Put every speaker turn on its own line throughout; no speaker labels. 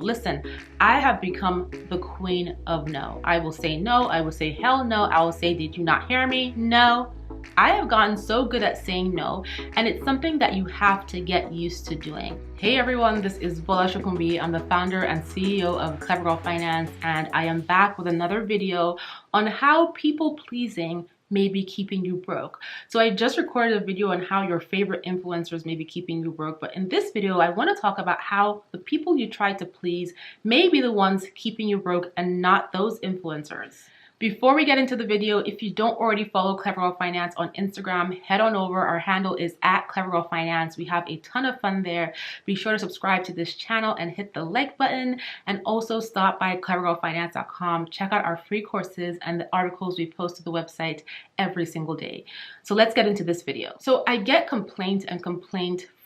Listen, I have become the queen of no. I will say no. I will say hell no. I will say, did you not hear me? No. I have gotten so good at saying no, and it's something that you have to get used to doing. Hey everyone, this is Bola Shokumbi. I'm the founder and CEO of Clever Girl Finance, and I am back with another video on how people pleasing may be keeping you broke. So I just recorded a video on how your favorite influencers may be keeping you broke, but in this video I want to talk about how the people you try to please may be the ones keeping you broke and not those influencers. Before we get into the video, if you don't already follow Clever Girl Finance on Instagram, head on over. Our handle is at Clever Girl Finance. We have a ton of fun there. Be sure to subscribe to this channel and hit the like button, and also stop by clevergirlfinance.com. Check out our free courses and the articles we post to the website every single day. So let's get into this video. So I get complaint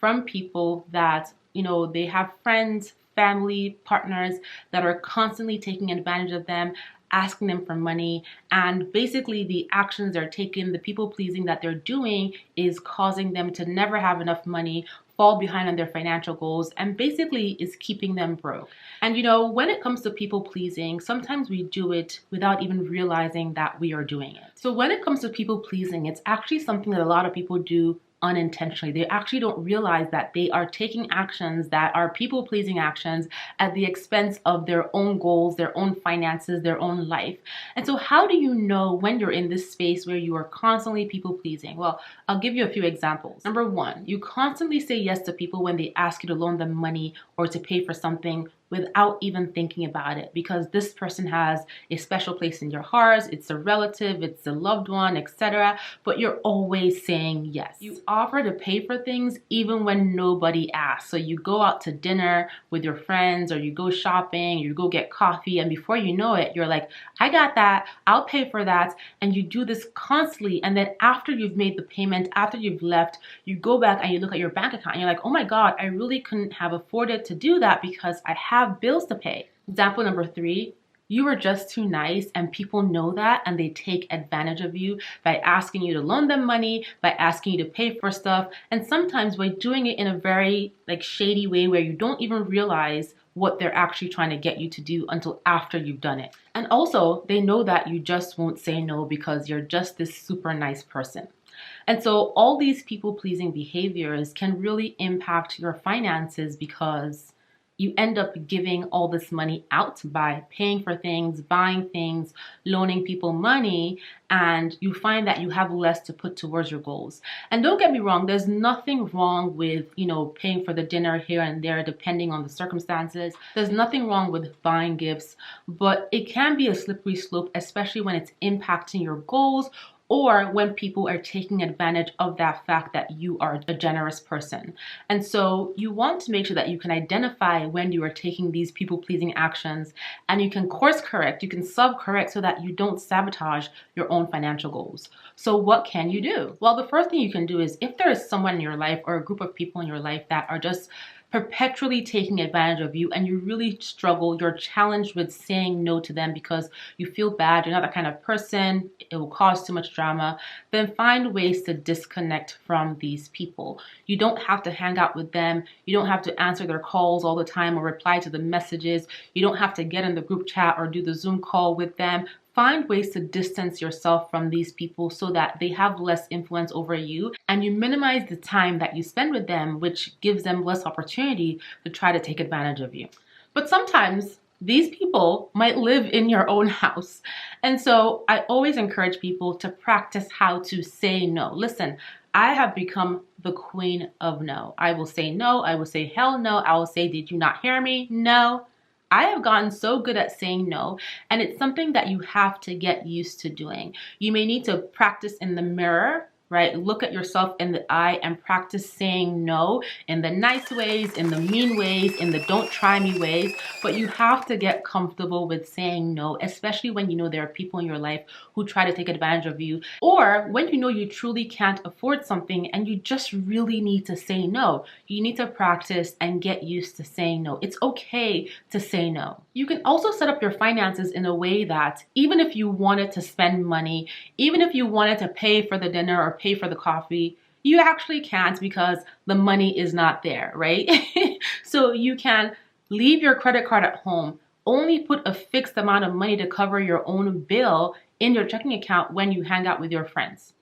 from people that, they have friends, family, partners that are constantly taking advantage of them, asking them for money, and basically the actions they're taking, the people pleasing that they're doing is causing them to never have enough money, fall behind on their financial goals, and basically is keeping them broke. And when it comes to people pleasing, sometimes we do it without even realizing that we are doing it. So when it comes to people pleasing, it's actually something that a lot of people do unintentionally. They actually don't realize that they are taking actions that are people-pleasing actions at the expense of their own goals, their own finances, their own life. And so how do you know when you're in this space where you are constantly people-pleasing? Well, I'll give you a few examples. Number one, you constantly say yes to people when they ask you to loan them money or to pay for something without even thinking about it, because this person has a special place in your heart, it's a relative, it's a loved one, etc. But you're always saying yes. You offer to pay for things even when nobody asks. So you go out to dinner with your friends, or you go shopping, or you go get coffee, and before you know it, you're like, I got that, I'll pay for that. And you do this constantly, and then after you've made the payment, after you've left, you go back and you look at your bank account and you're like, oh my God, I really couldn't have afforded to do that because I have bills to pay. Example number three, you are just too nice, and people know that, and they take advantage of you by asking you to loan them money, by asking you to pay for stuff, and sometimes by doing it in a very shady way where you don't even realize what they're actually trying to get you to do until after you've done it. And also, they know that you just won't say no because you're just this super nice person. And so all these people-pleasing behaviors can really impact your finances because you end up giving all this money out by paying for things, buying things, loaning people money, and you find that you have less to put towards your goals. And don't get me wrong, there's nothing wrong with, paying for the dinner here and there depending on the circumstances. There's nothing wrong with buying gifts, but it can be a slippery slope, especially when it's impacting your goals, or when people are taking advantage of that fact that you are a generous person. And so you want to make sure that you can identify when you are taking these people-pleasing actions, and you can course correct, you can sub-correct so that you don't sabotage your own financial goals. So what can you do? Well, the first thing you can do is, if there is someone in your life or a group of people in your life that are just perpetually taking advantage of you and you really struggle, you're challenged with saying no to them because you feel bad, you're not that kind of person, it will cause too much drama, then find ways to disconnect from these people. You don't have to hang out with them. You don't have to answer their calls all the time or reply to the messages. You don't have to get in the group chat or do the Zoom call with them. Find ways to distance yourself from these people so that they have less influence over you, and you minimize the time that you spend with them, which gives them less opportunity to try to take advantage of you. But sometimes these people might live in your own house. And so I always encourage people to practice how to say no. Listen, I have become the queen of no. I will say no. I will say hell no. I will say, did you not hear me? No. I have gotten so good at saying no, and it's something that you have to get used to doing. You may need to practice in the mirror, right? Look at yourself in the eye and practice saying no in the nice ways, in the mean ways, in the don't try me ways. But you have to get comfortable with saying no, especially when you know there are people in your life who try to take advantage of you, or when you know you truly can't afford something and you just really need to say no. You need to practice and get used to saying no. It's okay to say no. You can also set up your finances in a way that even if you wanted to spend money, even if you wanted to pay for the dinner or pay for the coffee, you actually can't because the money is not there, right? So you can Leave your credit card at home. Only put a fixed amount of money to cover your own bill in your checking account when you hang out with your friends.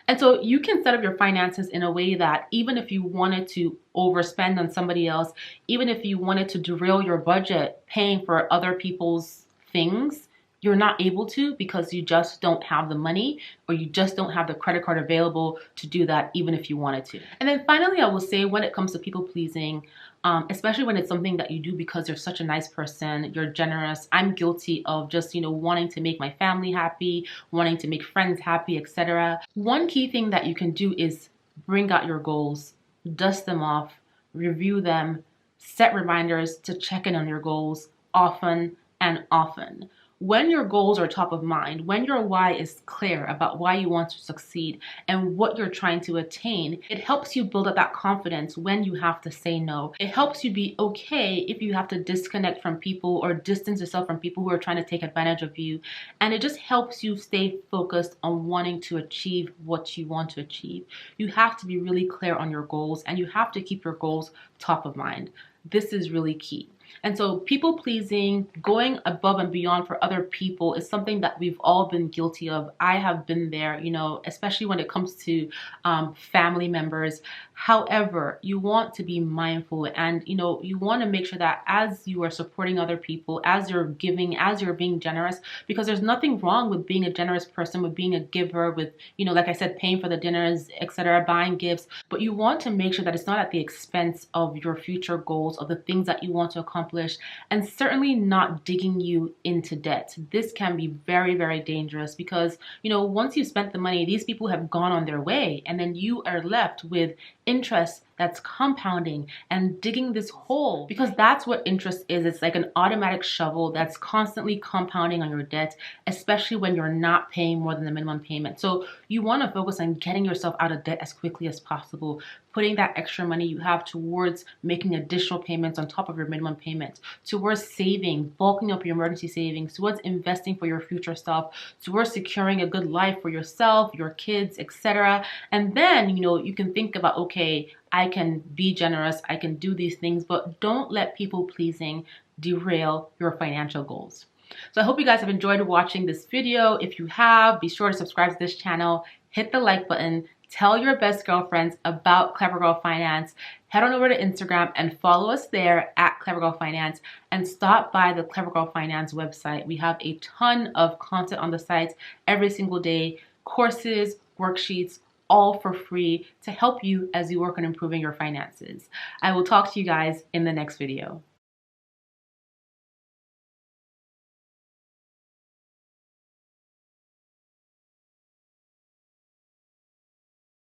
And so you can set up your finances in a way that even if you wanted to overspend on somebody else, even if you wanted to derail your budget paying for other people's things, you're not able to because you just don't have the money or you just don't have the credit card available to do that even if you wanted to. And then finally, I will say when it comes to people pleasing, especially when it's something that you do because you're such a nice person, you're generous. I'm guilty of just, wanting to make my family happy, wanting to make friends happy, etc. One key thing that you can do is bring out your goals, dust them off, review them, set reminders to check in on your goals often and often. When your goals are top of mind, when your why is clear about why you want to succeed and what you're trying to attain, it helps you build up that confidence when you have to say no. It helps you be okay if you have to disconnect from people or distance yourself from people who are trying to take advantage of you. And it just helps you stay focused on wanting to achieve what you want to achieve. You have to be really clear on your goals and you have to keep your goals top of mind. This is really key. And so people pleasing, going above and beyond for other people is something that we've all been guilty of. I have been there, especially when it comes to family members. However, you want to be mindful and, you want to make sure that as you are supporting other people, as you're giving, as you're being generous, because there's nothing wrong with being a generous person, with being a giver, with, like I said, paying for the dinners, etc., buying gifts, but you want to make sure that it's not at the expense of your future goals, of the things that you want to accomplish, and certainly not digging you into debt. This can be very, very dangerous because, once you've spent the money, these people have gone on their way, and then you are left with interest that's compounding and digging this hole, because that's what interest is. It's like an automatic shovel that's constantly compounding on your debt, especially when you're not paying more than the minimum payment. So you want to focus on getting yourself out of debt as quickly as possible, putting that extra money you have towards making additional payments on top of your minimum payment, towards saving, bulking up your emergency savings, towards investing for your future self, towards securing a good life for yourself, your kids, etc. And then, you can think about, okay, I can be generous, I can do these things, but don't let people pleasing derail your financial goals. So I hope you guys have enjoyed watching this video. If you have, be sure to subscribe to this channel, hit the like button, tell your best girlfriends about Clever Girl Finance. Head on over to Instagram and follow us there at Clever Girl Finance, and stop by the Clever Girl Finance website. We have a ton of content on the site every single day, courses, worksheets, all for free to help you as you work on improving your finances. I will talk to you guys in the next video.